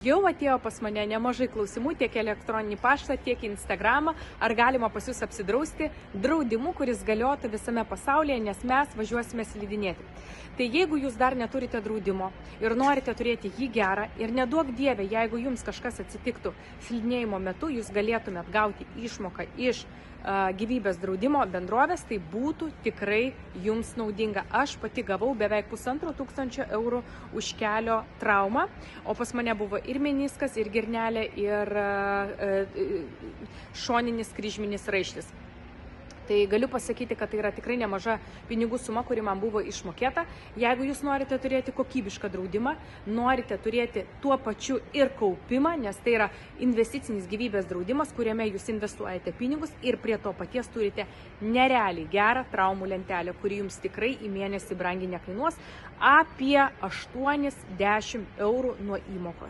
Jau atėjo pas mane nemažai klausimų tiek elektroninį paštą, tiek Instagramą, ar galima pas jūs apsidrausti draudimu, kuris galiotų visame pasaulyje, nes mes važiuosime slidinėti. Tai jeigu jūs dar neturite draudimo ir norite turėti jį gerą ir neduok dieve, jeigu jums kažkas atsitiktų slidinėjimo metu, jūs galėtumėt gauti išmoką iš gyvybės draudimo bendrovės, tai būtų tikrai jums naudinga. Aš pati gavau beveik 1500 eurų už kelio traumą, o pas mane buvo ir meniskas, ir girnelė, ir šoninis kryžminis raištis. Tai galiu pasakyti, kad tai yra tikrai nemaža pinigų suma, kuri man buvo išmokėta. Jeigu jūs norite turėti kokybišką draudimą, norite turėti tuo pačiu ir kaupimą, nes tai yra investicinis gyvybės draudimas, kuriame jūs investuojate pinigus ir prie to paties turite nerealiai gerą traumų lentelę, kuri jums tikrai į mėnesį brangiai nekainuos apie 8-10 eurų nuo įmokos.